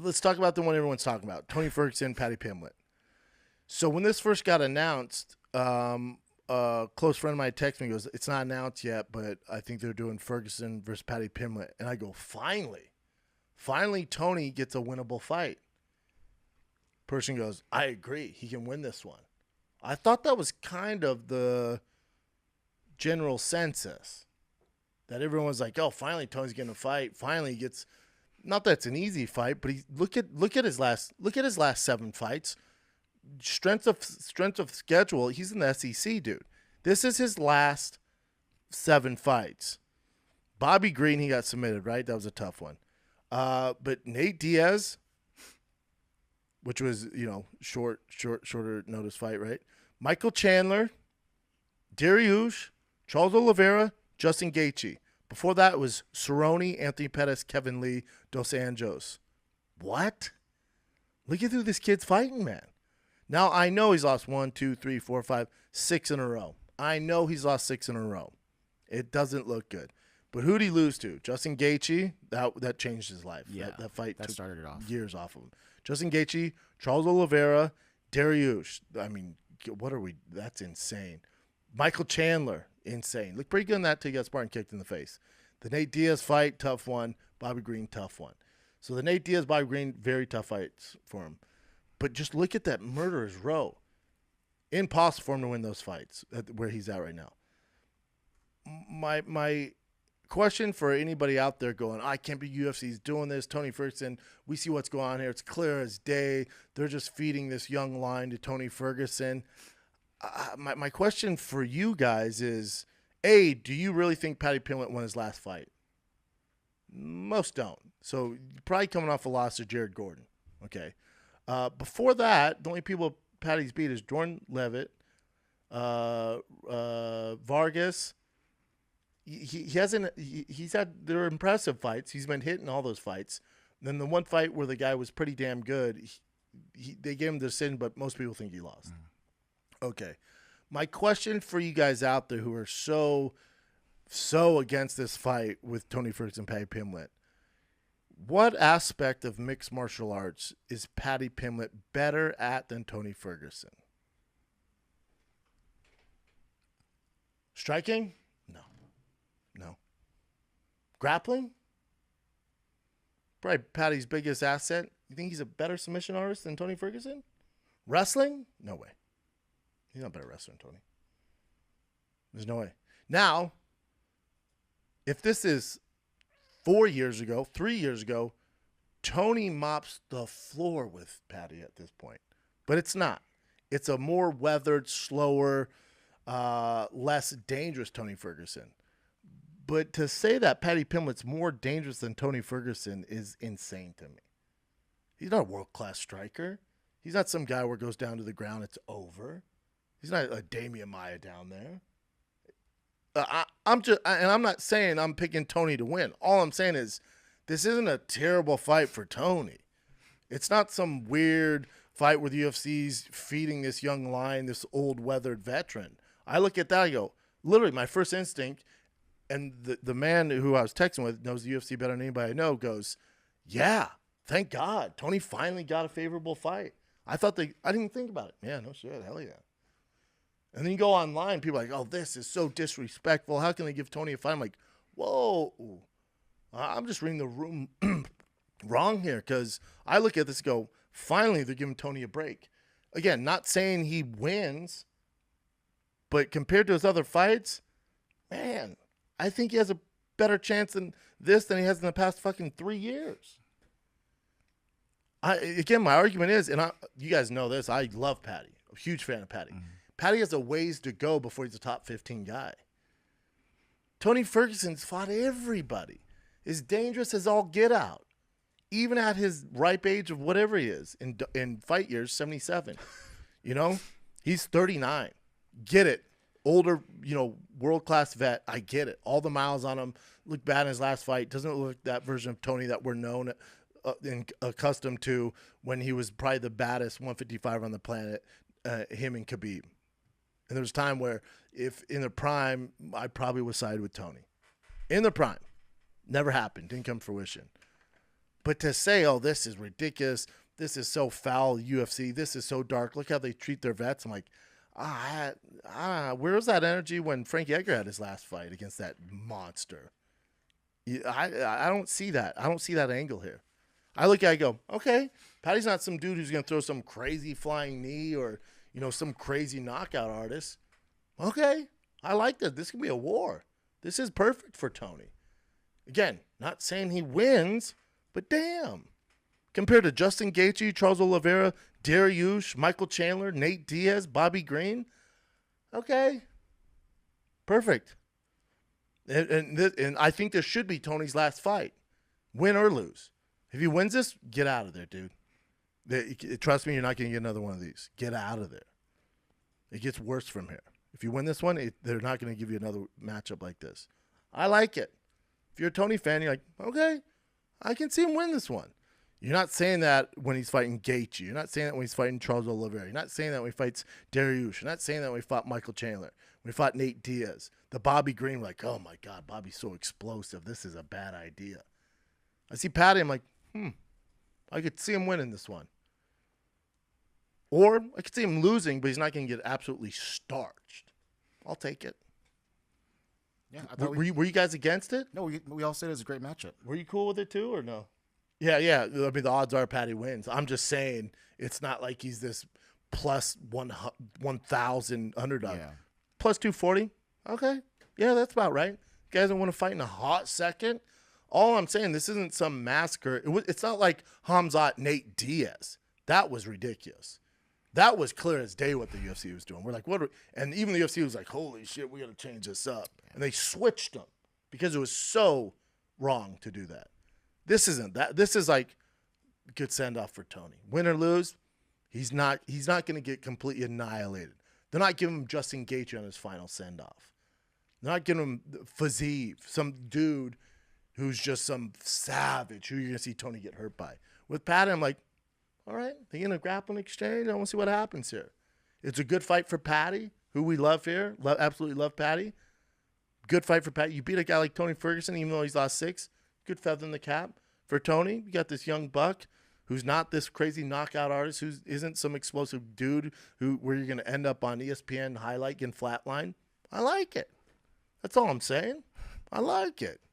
let's talk about the one everyone's talking about, Tony Ferguson, Paddy Pimblett. So when this first got announced, a close friend of mine texted me, goes, it's not announced yet, but I think they're doing Ferguson versus Paddy Pimblett. And I go, finally Tony gets a winnable fight. Person goes, I agree. He can win this one. I thought that was kind of the general census, that everyone was like, oh, finally Tony's getting a fight. Finally he gets, not that it's an easy fight, but look at his last 7 fights. Strength of schedule, he's in the SEC, dude. This is his last 7 fights. Bobby Green, he got submitted, right? That was a tough one. But Nate Diaz, which was, shorter notice fight, right? Michael Chandler, Dariush, Charles Oliveira, Justin Gaethje. Before that, it was Cerrone, Anthony Pettis, Kevin Lee, Dos Anjos. What? Look at who this kid's fighting, man. Now, I know he's lost 1, 2, 3, 4, 5, 6 in a row. I know he's lost 6 in a row. It doesn't look good. But who'd he lose to? Justin Gaethje, that changed his life. Yeah, that fight that took started it off. Years off of him. Justin Gaethje, Charles Oliveira, Dariush. I mean, what are we? That's insane. Michael Chandler, insane. Looked pretty good in that till he got Spartan kicked in the face. The Nate Diaz fight, tough one. Bobby Green, tough one. So the Nate Diaz, Bobby Green, very tough fights for him. But just look at that murderer's row. Impossible for him to win those fights where he's at right now. My question for anybody out there going, I can't be UFC's doing this. Tony Ferguson, we see what's going on here. It's clear as day. They're just feeding this young line to Tony Ferguson. My question for you guys is, A, do you really think Paddy Pimblett won his last fight? Most don't. So probably coming off a loss to Jared Gordon. Okay. Before that, the only people Paddy's beat is Jordan Levitt, Vargas. He's had, they're impressive fights. He's been hitting all those fights. And then the one fight where the guy was pretty damn good, they gave him the decision, but most people think he lost. Okay. My question for you guys out there who are so against this fight with Tony Ferguson and Paddy Pimblett, what aspect of mixed martial arts is Paddy Pimblett better at than Tony Ferguson? Striking? No. Grappling? Probably Paddy's biggest asset. You think he's a better submission artist than Tony Ferguson? Wrestling? No way. He's not a better wrestler than Tony. There's no way. Now, if this is 4 years ago, 3 years ago, Tony mops the floor with Paddy at this point. But it's not. It's a more weathered, slower, less dangerous Tony Ferguson. But to say that Paddy Pimblett's more dangerous than Tony Ferguson is insane to me. He's not a world-class striker. He's not some guy where it goes down to the ground, it's over. He's not a Damian Maia down there. I'm not saying I'm picking Tony to win. All I'm saying is this isn't a terrible fight for Tony. It's not some weird fight where the UFC's feeding this young lion, this old weathered veteran. I look at that, I go, literally my first instinct, and the man who I was texting with knows the UFC better than anybody I know, goes, yeah, thank God. Tony finally got a favorable fight. I didn't even think about it. Yeah, no shit, hell yeah. And then you go online, people are like, oh, this is so disrespectful. How can they give Tony a fight? I'm like, whoa. I'm just reading the room wrong here, because I look at this and go, finally they're giving Tony a break. Again, not saying he wins, but compared to his other fights, man, I think he has a better chance in this than he has in the past fucking 3 years. Again, my argument is, and you guys know this, I love Paddy. I'm a huge fan of Paddy. Mm-hmm. Paddy has a ways to go before he's a top 15 guy. Tony Ferguson's fought everybody. Is dangerous as all get out. Even at his ripe age of whatever he is, in fight years, 77. He's 39. Get it. Older, world-class vet. I get it. All the miles on him. Looked bad in his last fight. Doesn't look like that version of Tony that we're known and accustomed to when he was probably the baddest 155 on the planet, him and Khabib. And there was a time where if in the prime, I probably would side with Tony. In the prime. Never happened. Didn't come to fruition. But to say, oh, this is ridiculous, this is so foul, UFC, this is so dark, look how they treat their vets. I'm like, where was that energy when Frankie Edgar had his last fight against that monster? I don't see that. I don't see that angle here. I look at it, I go, okay, Paddy's not some dude who's going to throw some crazy flying knee or, some crazy knockout artist. Okay, I like that. This can be a war. This is perfect for Tony. Again, not saying he wins, but damn. Compared to Justin Gaethje, Charles Oliveira, Dariush, Michael Chandler, Nate Diaz, Bobby Green, okay, perfect. And I think this should be Tony's last fight, win or lose. If he wins this, get out of there, dude. Trust me, you're not going to get another one of these. Get out of there. It gets worse from here. If you win this one, they're not going to give you another matchup like this. I like it. If you're a Tony fan, you're like, okay, I can see him win this one. You're not saying that when he's fighting Gaethje. You're not saying that when he's fighting Charles Oliveira. You're not saying that when he fights Dariush. You're not saying that when he fought Michael Chandler. When he fought Nate Diaz. The Bobby Green, like, oh, my God, Bobby's so explosive. This is a bad idea. I see Paddy, I'm like, I could see him winning this one. Or I could see him losing, but he's not going to get absolutely starched. I'll take it. Yeah, were you guys against it? No, we all said it was a great matchup. Were you cool with it too, or no? Yeah. I mean, the odds are Paddy wins. I'm just saying it's not like he's this plus 1,000 underdog. Yeah. Plus 240. Okay. Yeah, that's about right. You guys don't want to fight in a hot second. All I'm saying, this isn't some massacre. It's not like Khamzat Nate Diaz. That was ridiculous. That was clear as day what the UFC was doing. We're like, what? And even the UFC was like, holy shit, we got to change this up. And they switched them because it was so wrong to do that. This isn't that. This is like good send off for Tony. Win or lose, he's not going to get completely annihilated. They're not giving him Justin Gaethje on his final send off. They're not giving him Fiziev, some dude who's just some savage who you're going to see Tony get hurt by. With Paddy, I'm like, all right, they're going to grappling exchange. I want to see what happens here. It's a good fight for Paddy, who we love here. Absolutely love Paddy. Good fight for Paddy. You beat a guy like Tony Ferguson, even though he's lost 6. Good feather in the cap. For Tony, you got this young buck who's not this crazy knockout artist, who isn't some explosive dude where you're going to end up on ESPN highlight getting flatline. I like it. That's all I'm saying. I like it.